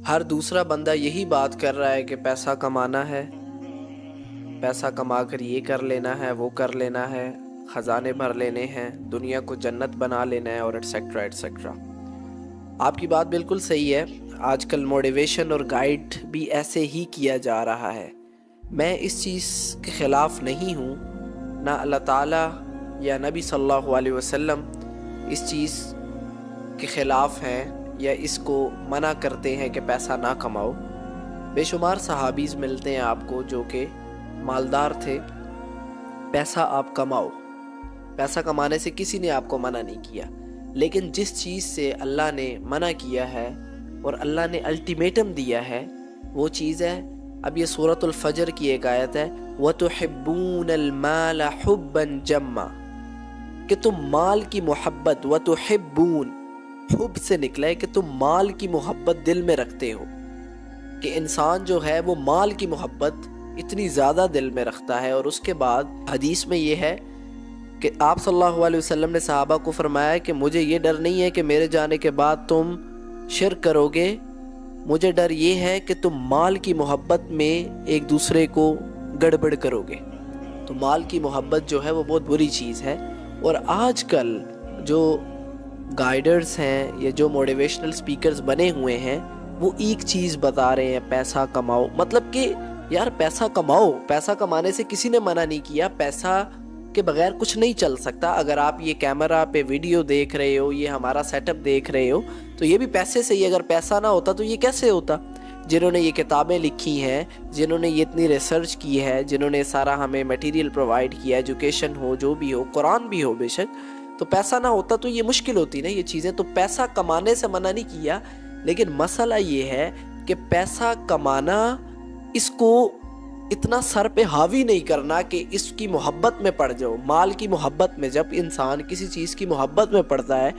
ہر دوسرا بندہ یہی بات کر رہا ہے کہ پیسہ کمانا ہے، پیسہ کما کر یہ کر لینا ہے، وہ کر لینا ہے، خزانے بھر لینے ہیں، دنیا کو جنت بنا لینا ہے، اور ایٹسیکٹرا ایٹسیکٹرا۔ آپ کی بات بالکل صحیح ہے۔ آج کل موٹیویشن اور گائیڈ بھی ایسے ہی کیا جا رہا ہے۔ میں اس چیز کے خلاف نہیں ہوں، نہ اللہ تعالیٰ یا نبی صلی اللہ علیہ وسلم اس چیز کے خلاف ہیں یا اس کو منع کرتے ہیں کہ پیسہ نہ کماؤ۔ بے شمار صحابیز ملتے ہیں آپ کو جو کہ مالدار تھے۔ پیسہ آپ کماؤ، پیسہ کمانے سے کسی نے آپ کو منع نہیں کیا، لیکن جس چیز سے اللہ نے منع کیا ہے اور اللہ نے الٹیمیٹم دیا ہے وہ چیز ہے، اب یہ سورۃ الفجر کی ایک آیت ہے، وَتُحِبُّونَ الْمَالَ حُبًّا جَمًّا، کہ تم مال کی محبت، وَتُحِبُّونَ حب سے نکلا ہے کہ تم مال کی محبت دل میں رکھتے ہو، کہ انسان جو ہے وہ مال کی محبت اتنی زیادہ دل میں رکھتا ہے۔ اور اس کے بعد حدیث میں یہ ہے کہ آپ صلی اللہ علیہ وسلم نے صحابہ کو فرمایا کہ مجھے یہ ڈر نہیں ہے کہ میرے جانے کے بعد تم شرک کرو گے، مجھے ڈر یہ ہے کہ تم مال کی محبت میں ایک دوسرے کو گڑبڑ کرو گے۔ تو مال کی محبت جو ہے وہ بہت بری چیز ہے۔ اور آج کل جو گائیڈرز ہیں یا جو موٹیویشنل سپیکرز بنے ہوئے ہیں وہ ایک چیز بتا رہے ہیں، پیسہ کماؤ۔ مطلب کہ یار پیسہ کماؤ، پیسہ کمانے سے کسی نے منع نہیں کیا، پیسہ کے بغیر کچھ نہیں چل سکتا۔ اگر آپ یہ کیمرہ پہ ویڈیو دیکھ رہے ہو، یہ ہمارا سیٹ اپ دیکھ رہے ہو، تو یہ بھی پیسے سے ہی۔ اگر پیسہ نہ ہوتا تو یہ کیسے ہوتا؟ جنہوں نے یہ کتابیں لکھی ہیں، جنہوں نے یہ اتنی ریسرچ کی ہے، جنہوں نے سارا ہمیں میٹیریل پرووائڈ کیا، ایجوکیشن ہو، جو بھی ہو، قرآن بھی ہو بے شک، تو پیسہ نہ ہوتا تو یہ مشکل ہوتی نا یہ چیزیں۔ تو پیسہ کمانے سے منع نہیں کیا، لیکن مسئلہ یہ ہے کہ پیسہ کمانا اس کو اتنا سر پہ حاوی نہیں کرنا کہ اس کی محبت میں پڑ جاؤ۔ مال کی محبت میں جب انسان کسی چیز کی محبت میں پڑتا ہے،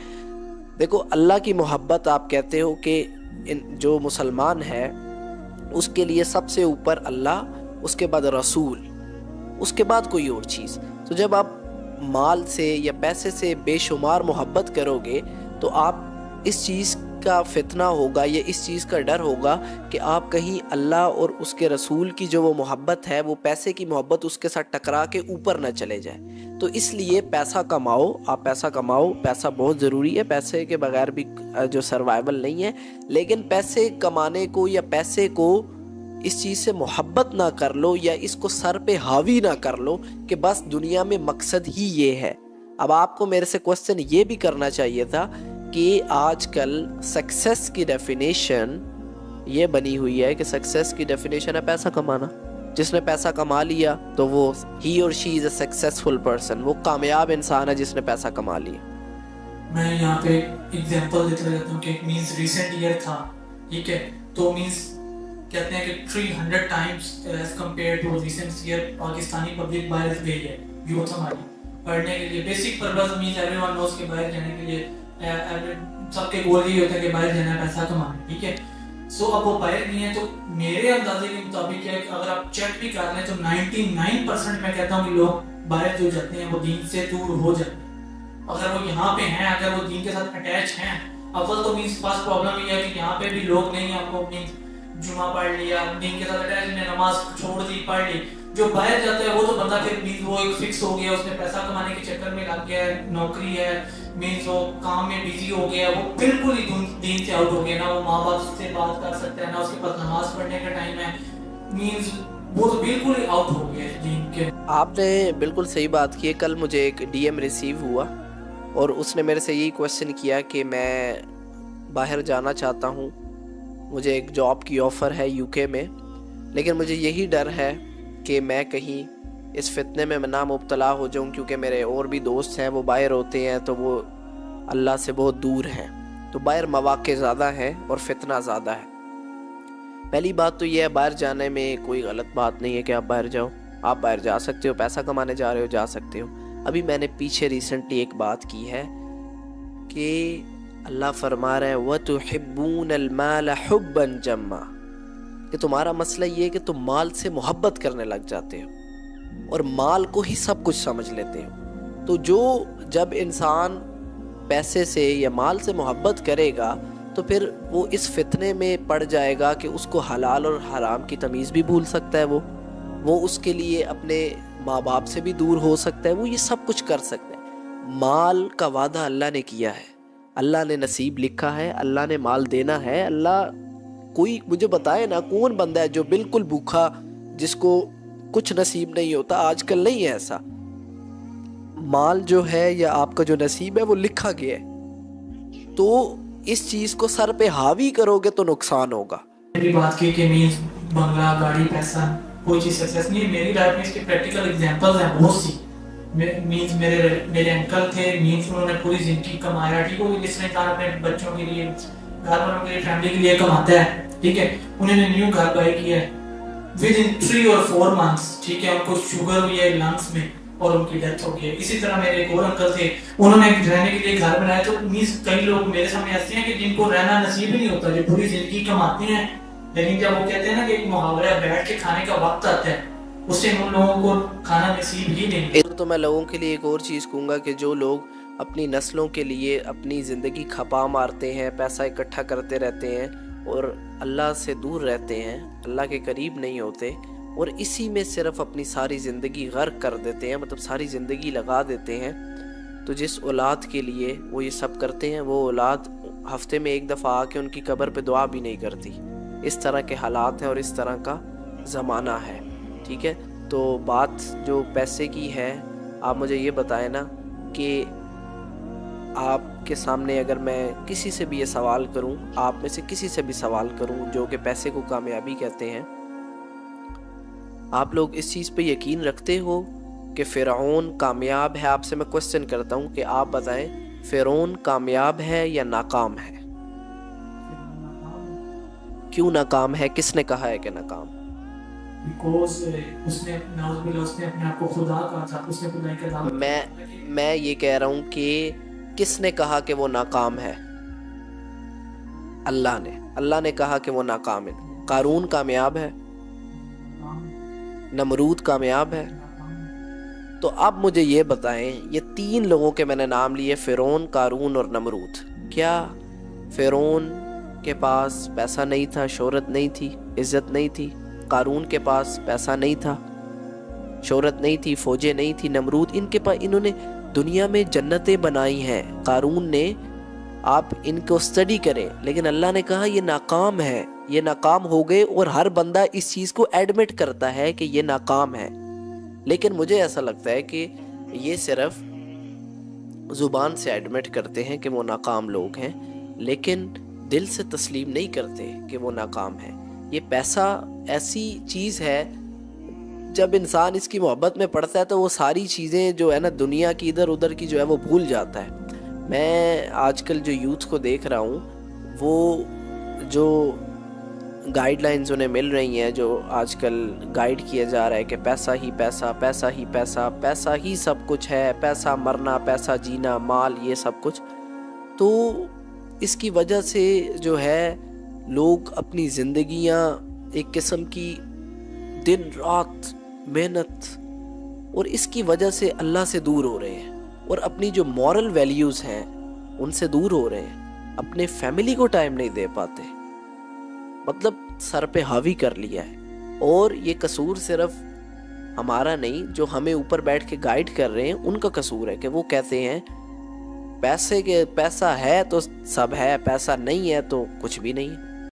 دیکھو اللہ کی محبت آپ کہتے ہو کہ جو مسلمان ہے اس کے لیے سب سے اوپر اللہ، اس کے بعد رسول، اس کے بعد کوئی اور چیز۔ تو جب آپ مال سے یا پیسے سے بے شمار محبت کرو گے تو آپ اس چیز کا فتنہ ہوگا یا اس چیز کا ڈر ہوگا کہ آپ کہیں اللہ اور اس کے رسول کی جو وہ محبت ہے، وہ پیسے کی محبت اس کے ساتھ ٹکرا کے اوپر نہ چلے جائے۔ تو اس لیے پیسہ کماؤ، آپ پیسہ کماؤ، پیسہ بہت ضروری ہے، پیسے کے بغیر بھی جو سروائیول نہیں ہے، لیکن پیسے کمانے کو یا پیسے کو اس چیز سے محبت نہ کر لو یا اس کو سر پہ حاوی نہ کر لو کہ بس دنیا میں مقصد ہی یہ ہے۔ اب آپ کو میرے سے کوسچن یہ بھی کرنا چاہیے تھا کہ آج کل سکسیس کی ڈیفینیشن یہ بنی ہوئی ہے کہ سکسیس کی ڈیفینیشن ہے پیسہ کمانا۔ جس نے پیسہ کما لیا تو وہ ہی اور شی از اے سکسیسفل پرسن، وہ کامیاب انسان ہے جس نے پیسہ کما لیا۔ میں یہاں پہ ایگزامپل دیتا رہتا ہوں کہ مینز ریسنٹ ایئر تھا، ٹھیک ہے، تو مینز کہتے ہیں کہ 300 times as compare to recent year Pakistani public باہر گئی ہے، یوتھ ہماری پڑھنے کے لیے۔ Basic purpose means everyone knows کہ باہر جانے کے لیے سب کے گول یہ ہوتا ہے کہ باہر جانا ہے، پیسہ کمانا ہے، ٹھیک ہے۔ سو اب وہ باہر نہیں ہیں، تو میرے اندازے کے مطابق ہے کہ اگر آپ چیک بھی کر لیں تو 99% میں کہتا ہوں کہ لوگ باہر جو جاتے ہیں وہ دین سے دور ہو جاتے ہیں۔ اگر وہ یہاں پہ ہیں، اگر وہ دین کے ساتھ اٹیچ ہیں، اول تو مینس فرسٹ پرابلم یہ ہے کہ یہاں پہ بھی لوگ نہیں ہیں، آپ کو مینس جمعہ پڑھ لیا، دین کے ساتھ اٹیچ نے نماز چھوڑ دی، پڑھ لی۔ جو باہر جاتا ہے وہ تو بندہ پھر مینس وہ ایک فکس ہو گیا، اس نے پیسہ کمانے کے چکر میں لگ گیا ہے، نوکری ہے، مینس وہ کام میں بیزی ہو گیا، وہ بالکل ہی دین سے آؤٹ ہو گیا، نہ وہ ماں باپ سے بات کر سکتا ہے، نہ اس کے پاس نماز پڑھنے کا ٹائم ہے، مینس وہ تو بالکل ہی آؤٹ ہو گیا دین کے۔ آپ نے بالکل صحیح بات کی ہے۔ کل مجھے ایک ڈی ایم ریسیو ہوا اور اس نے میرے سے یہی کویسچن کیا کہ میں باہر جانا چاہتا ہوں، مجھے ایک جاب کی آفر ہے یو کے میں، لیکن مجھے یہی ڈر ہے کہ میں کہیں اس فتنے میں نہ مبتلا ہو جاؤں، کیونکہ میرے اور بھی دوست ہیں وہ باہر ہوتے ہیں تو وہ اللہ سے بہت دور ہیں، تو باہر مواقع زیادہ ہیں اور فتنہ زیادہ ہے۔ پہلی بات تو یہ ہے، باہر جانے میں کوئی غلط بات نہیں ہے کہ آپ باہر جاؤ، آپ باہر جا سکتے ہو، پیسہ کمانے جا رہے ہو جا سکتے ہو۔ ابھی میں نے پیچھے ریسنٹلی ایک بات کی ہے کہ اللہ فرما رہا ہے وَتُحِبُّونَ الْمَالَ حُبًّا جَمًّا، کہ تمہارا مسئلہ یہ ہے کہ تم مال سے محبت کرنے لگ جاتے ہو اور مال کو ہی سب کچھ سمجھ لیتے ہو۔ تو جب انسان پیسے سے یا مال سے محبت کرے گا تو پھر وہ اس فتنے میں پڑ جائے گا کہ اس کو حلال اور حرام کی تمیز بھی بھول سکتا ہے، وہ اس کے لیے اپنے ماں باپ سے بھی دور ہو سکتا ہے، وہ یہ سب کچھ کر سکتا ہے۔ مال کا وعدہ اللہ نے کیا ہے، اللہ نے نصیب لکھا ہے، اللہ نے مال دینا ہے۔ اللہ کوئی مجھے بتائے نا کون بندہ ہے جو بالکل بھوکا، جس کو کچھ نصیب نہیں ہوتا؟ آج کل نہیں ہے ایسا۔ مال جو ہے یا آپ کا جو نصیب ہے وہ لکھا گیا ہے، تو اس چیز کو سر پہ حاوی کرو گے تو نقصان ہوگا۔ میری بات کی کہ مینز بنگلہ، گاڑی، پیسہ کوئی چیز سکسیس نہیں ہے۔ میری لائف میں اس کے پریکٹیکل ایگزامپلز ہیں بہت سی۔ مینز میرے انکل تھے، مینز انہوں نے پوری زندگی کمایا، ٹھیک ہے، جس نے انسان اپنے بچوں کے لیے، گھر والوں کے لیے، فیملی کے لیے کماتا ہے، ٹھیک ہے، انہوں نے نیو گھر بائی کیا ہے ود ان 3 اور 4 months، ٹھیک ہے، ان کو شوگر ہوئی ہے لنگس میں اور ان کی ڈیتھ ہو گئی ہے۔ اسی طرح میرے ایک اور انکل تھے، انہوں نے رہنے کے لیے گھر بنایا، تو مینز کئی لوگ میرے سامنے ایسے ہیں کہ جن کو رہنا نصیب ہی نہیں ہوتا، جو پوری زندگی کماتے ہیں، لیکن جب وہ کہتے ہیں نا کہ ایک محاورہ ہے بیٹھ کے کھانے کا وقت آتا ہے، اس سے ان لوگوں کو کھانا نصیب ہی نہیں۔ تو میں لوگوں کے لیے ایک اور چیز کہوں گا کہ جو لوگ اپنی نسلوں کے لیے اپنی زندگی کھپا مارتے ہیں، پیسہ اکٹھا کرتے رہتے ہیں اور اللہ سے دور رہتے ہیں، اللہ کے قریب نہیں ہوتے، اور اسی میں صرف اپنی ساری زندگی غرق کر دیتے ہیں، مطلب ساری زندگی لگا دیتے ہیں، تو جس اولاد کے لیے وہ یہ سب کرتے ہیں، وہ اولاد ہفتے میں ایک دفعہ آ کے ان کی قبر پہ دعا بھی نہیں کرتی۔ اس طرح کے حالات ہیں اور اس طرح کا زمانہ ہے، ٹھیک ہے۔ تو بات جو پیسے کی ہے، آپ مجھے یہ بتائیں نا کہ آپ کے سامنے اگر میں کسی سے بھی یہ سوال کروں، آپ میں سے کسی سے بھی سوال کروں جو کہ پیسے کو کامیابی کہتے ہیں، آپ لوگ اس چیز پہ یقین رکھتے ہو کہ فرعون کامیاب ہے؟ آپ سے میں کوسچن کرتا ہوں کہ آپ بتائیں فرعون کامیاب ہے یا ناکام ہے؟ کیوں ناکام ہے؟ کس نے کہا ہے کہ ناکام؟ بیکوز اس نے اپنے آپ کو خدا کہا تھا، اس نے خدائی کا دعویٰ۔ میں یہ کہہ رہا ہوں کہ کس نے کہا کہ وہ ناکام ہے؟ اللہ نے کہا کہ وہ ناکام ہے۔ قارون کامیاب ہے؟ نمرود کامیاب ہے؟ تو اب مجھے یہ بتائیں، یہ 3 لوگوں کے میں نے نام لیے، فرعون، قارون اور نمرود، کیا فرعون کے پاس پیسہ نہیں تھا، شہرت نہیں تھی، عزت نہیں تھی؟ قارون کے پاس پیسہ نہیں تھا، شہرت نہیں تھی، فوجیں نہیں تھی؟ نمرود انہوں نے دنیا میں جنتیں بنائی ہیں، قارون نے، آپ ان کو اسٹڈی کریں، لیکن اللہ نے کہا یہ ناکام ہے، یہ ناکام ہو گئے، اور ہر بندہ اس چیز کو ایڈمٹ کرتا ہے کہ یہ ناکام ہے، لیکن مجھے ایسا لگتا ہے کہ یہ صرف زبان سے ایڈمٹ کرتے ہیں کہ وہ ناکام لوگ ہیں، لیکن دل سے تسلیم نہیں کرتے کہ وہ ناکام ہے۔ یہ پیسہ ایسی چیز ہے، جب انسان اس کی محبت میں پڑتا ہے تو وہ ساری چیزیں جو ہے نا دنیا کی ادھر ادھر کی جو ہے وہ بھول جاتا ہے۔ میں آج کل جو یوتھ کو دیکھ رہا ہوں، وہ جو گائیڈ لائنز انہیں مل رہی ہیں، جو آج کل گائیڈ کیا جا رہا ہے کہ پیسہ ہی پیسہ، پیسہ ہی پیسہ، پیسہ ہی سب کچھ ہے، پیسہ مرنا، پیسہ جینا، مال، یہ سب کچھ، تو اس کی وجہ سے جو ہے لوگ اپنی زندگیاں ایک قسم کی دن رات محنت، اور اس کی وجہ سے اللہ سے دور ہو رہے ہیں، اور اپنی جو مورل ویلیوز ہیں ان سے دور ہو رہے ہیں، اپنے فیملی کو ٹائم نہیں دے پاتے، مطلب سر پہ حاوی کر لیا ہے۔ اور یہ قصور صرف ہمارا نہیں، جو ہمیں اوپر بیٹھ کے گائیڈ کر رہے ہیں ان کا قصور ہے کہ وہ کہتے ہیں پیسہ ہے تو سب ہے، پیسہ نہیں ہے تو کچھ بھی نہیں ہے۔